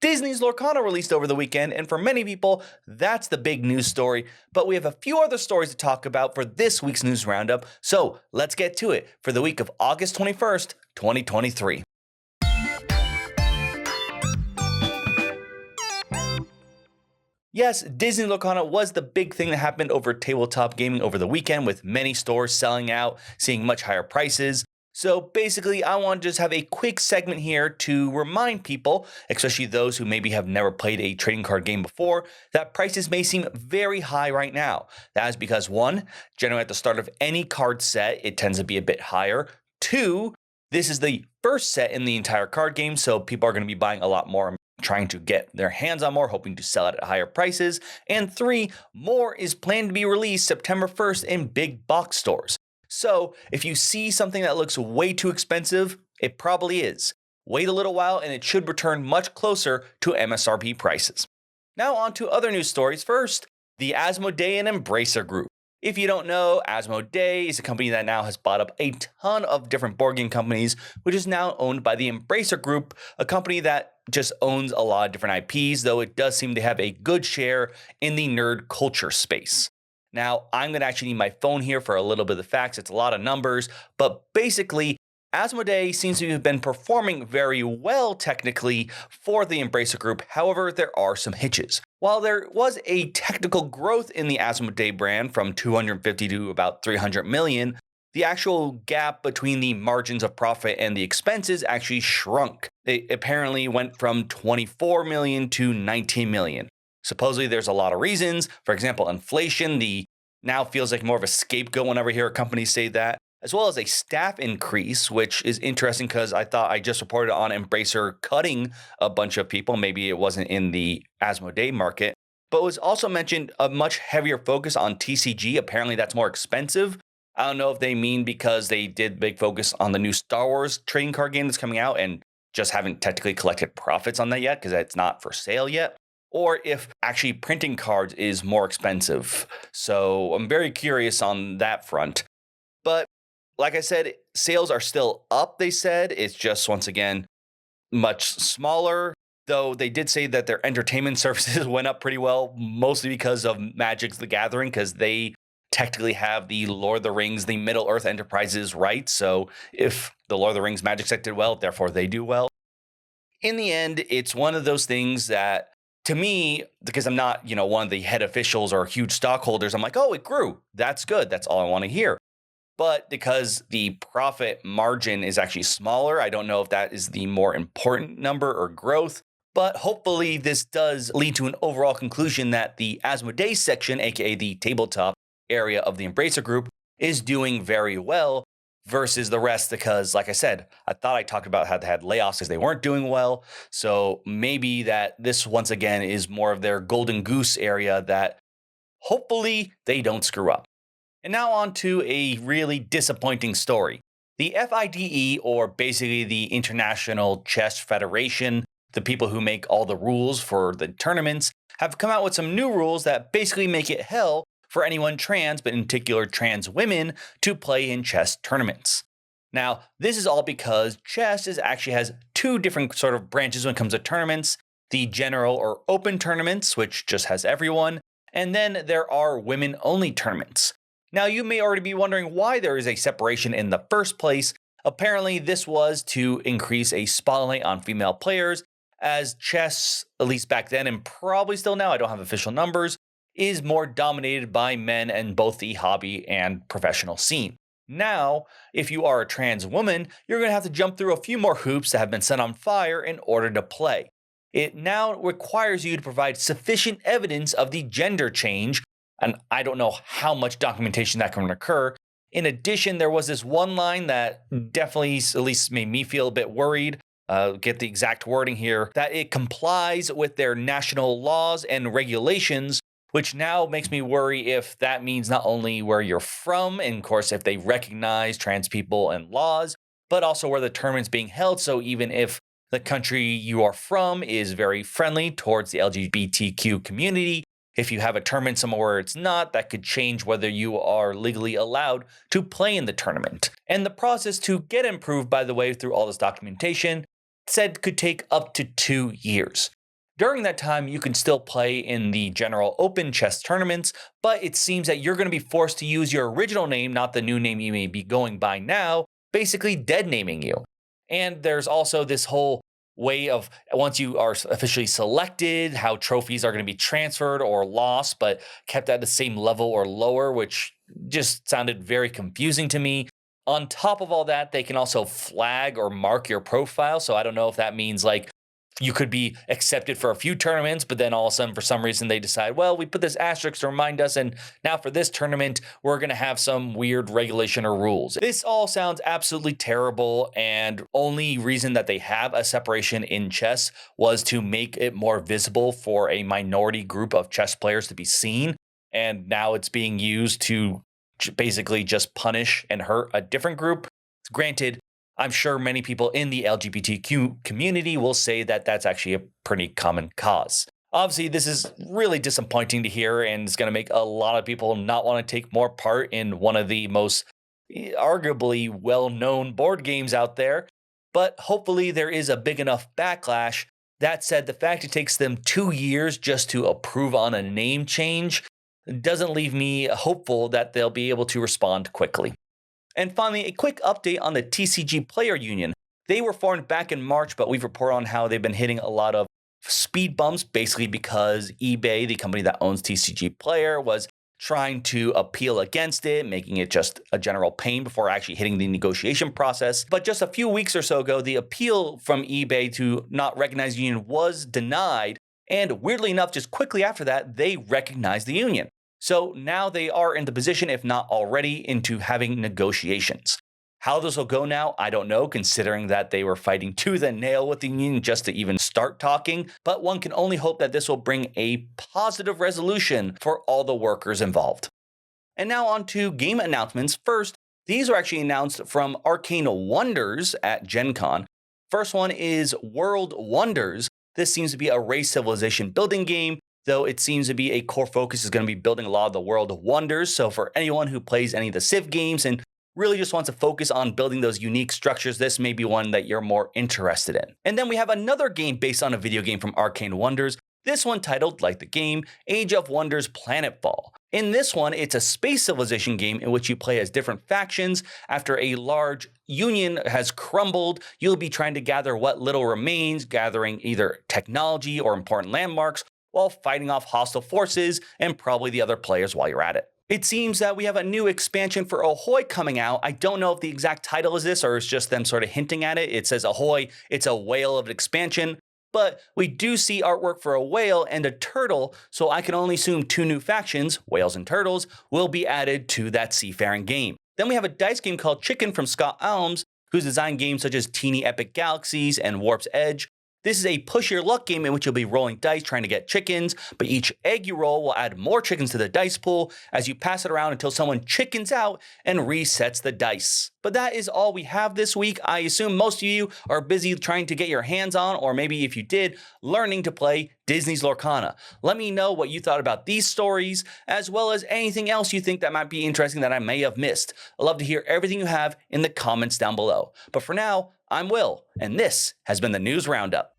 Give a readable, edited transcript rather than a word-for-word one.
Disney's Lorcana released over the weekend, and for many people, that's the big news story. But we have a few other stories to talk about for this week's news roundup, so let's get to it for the week of August 21st, 2023. Yes, Disney Lorcana was the big thing that happened over tabletop gaming over the weekend, with many stores selling out, seeing much higher prices. So basically, I want to just have a quick segment here to remind people, especially those who maybe have never played a trading card game before, that prices may seem very high right now. That is because 1, generally at the start of any card set, it tends to be a bit higher. 2, this is the first set in the entire card game, so people are going to be buying a lot more, trying to get their hands on more, hoping to sell it at higher prices. And 3, more is planned to be released September 1st in big box stores. So if you see something that looks way too expensive, it probably is. Wait a little while and it should return much closer to MSRP prices. Now on to other news stories. First, the Asmodee and Embracer Group. If you don't know, Asmodee is a company that now has bought up a ton of different board game companies, which is now owned by the Embracer Group, a company that just owns a lot of different IPs, though it does seem to have a good share in the nerd culture space. Now, I'm going to actually need my phone here for a little bit of the facts. It's a lot of numbers, but basically, Asmodee seems to have been performing very well technically for the Embracer Group. However, there are some hitches. While there was a technical growth in the Asmodee brand from 250 to about 300 million, the actual gap between the margins of profit and the expenses actually shrunk. It apparently went from 24 million to 19 million. Supposedly, there's a lot of reasons. For example, inflation, now feels like more of a scapegoat whenever I hear companies say that, as well as a staff increase, which is interesting because I thought I just reported on Embracer cutting a bunch of people. Maybe it wasn't in the Asmodee market, but it was also mentioned a much heavier focus on TCG. Apparently, that's more expensive. I don't know if they mean because they did big focus on the new Star Wars trading card game that's coming out and just haven't technically collected profits on that yet because it's not for sale yet, or if actually printing cards is more expensive. So I'm very curious on that front. But like I said, sales are still up, they said. It's just, once again, much smaller. Though they did say that their entertainment services went up pretty well, mostly because of Magic's The Gathering, because they technically have the Lord of the Rings, the Middle-earth Enterprises rights. So if the Lord of the Rings Magic set did well, therefore they do well. In the end, it's one of those things that, to me, because I'm not, one of the head officials or huge stockholders, I'm like, oh, it grew. That's good. That's all I want to hear. But because the profit margin is actually smaller, I don't know if that is the more important number or growth. But hopefully this does lead to an overall conclusion that the Asmodee section, aka the tabletop area of the Embracer Group, is doing very well versus the rest, because like I said, I thought I talked about how they had layoffs because they weren't doing well. So maybe that this once again is more of their golden goose area that hopefully they don't screw up. And now on to a really disappointing story. The FIDE, or basically the International Chess Federation, the people who make all the rules for the tournaments, have come out with some new rules that basically make it hell for anyone trans, but in particular trans women, to play in chess tournaments. Now, this is all because chess actually has two different sort of branches when it comes to tournaments: the general or open tournaments, which just has everyone, and then there are women-only tournaments. Now, you may already be wondering why there is a separation in the first place. Apparently, this was to increase a spotlight on female players, as chess, at least back then and probably still now, I don't have official numbers, is more dominated by men in both the hobby and professional scene. Now, if you are a trans woman, you're going to have to jump through a few more hoops that have been set on fire in order to play. It now requires you to provide sufficient evidence of the gender change, and I don't know how much documentation that can occur. In addition, there was this one line that definitely at least made me feel a bit worried. Get the exact wording here, that it complies with their national laws and regulations, which now makes me worry if that means not only where you're from, and of course if they recognize trans people and laws, but also where the tournament's being held. So even if the country you are from is very friendly towards the LGBTQ community, if you have a tournament somewhere where it's not, that could change whether you are legally allowed to play in the tournament. And the process to get improved, by the way, through all this documentation, said could take up to 2 years. During that time, you can still play in the general open chess tournaments, but it seems that you're going to be forced to use your original name, not the new name you may be going by now, basically dead naming you. And there's also this whole way of once you are officially selected, how trophies are going to be transferred or lost, but kept at the same level or lower, which just sounded very confusing to me. On top of all that, they can also flag or mark your profile. So I don't know if that means like you could be accepted for a few tournaments, but then all of a sudden, for some reason, they decide, well, we put this asterisk to remind us, and now for this tournament, we're going to have some weird regulation or rules. This all sounds absolutely terrible, and only reason that they have a separation in chess was to make it more visible for a minority group of chess players to be seen, and now it's being used to basically just punish and hurt a different group. Granted, I'm sure many people in the LGBTQ community will say that that's actually a pretty common cause. Obviously, this is really disappointing to hear, and it's going to make a lot of people not want to take more part in one of the most arguably well-known board games out there. But hopefully there is a big enough backlash. That said, the fact it takes them 2 years just to approve on a name change doesn't leave me hopeful that they'll be able to respond quickly. And finally, a quick update on the TCG Player Union. They were formed back in March, but we've reported on how they've been hitting a lot of speed bumps, basically because eBay, the company that owns TCG Player, was trying to appeal against it, making it just a general pain before actually hitting the negotiation process. But just a few weeks or so ago, the appeal from eBay to not recognize the union was denied. And weirdly enough, just quickly after that, they recognized the union. So now they are in the position, if not already, into having negotiations. How this will go now, I don't know, considering that they were fighting tooth and nail with the union just to even start talking. But one can only hope that this will bring a positive resolution for all the workers involved. And now on to game announcements. First, these are actually announced from Arcane Wonders at Gen Con. First one is World Wonders. This seems to be a race civilization building game, though it seems to be a core focus is going to be building a lot of the World of Wonders. So for anyone who plays any of the Civ games and really just wants to focus on building those unique structures, this may be one that you're more interested in. And then we have another game based on a video game from Arcane Wonders. This one titled, like the game, Age of Wonders Planetfall. In this one, it's a space civilization game in which you play as different factions. After a large union has crumbled, you'll be trying to gather what little remains, gathering either technology or important landmarks, while fighting off hostile forces and probably the other players while you're at it. It seems that we have a new expansion for Ahoy coming out. I don't know if the exact title is this or it's just them sort of hinting at it. It says Ahoy, it's a whale of an expansion, but we do see artwork for a whale and a turtle, so I can only assume 2 new factions, whales and turtles, will be added to that seafaring game. Then we have a dice game called Chicken from Scott Alms, who's designed games such as Teeny Epic Galaxies and Warp's Edge. This is a push your luck game in which you'll be rolling dice trying to get chickens, but each egg you roll will add more chickens to the dice pool as you pass it around until someone chickens out and resets the dice. But that is all we have this week. I assume most of you are busy trying to get your hands on, or maybe if you did, learning to play Disney's Lorcana. Let me know what you thought about these stories, as well as anything else you think that might be interesting that I may have missed. I'd love to hear everything you have in the comments down below. But for now, I'm Will, and this has been the News Roundup.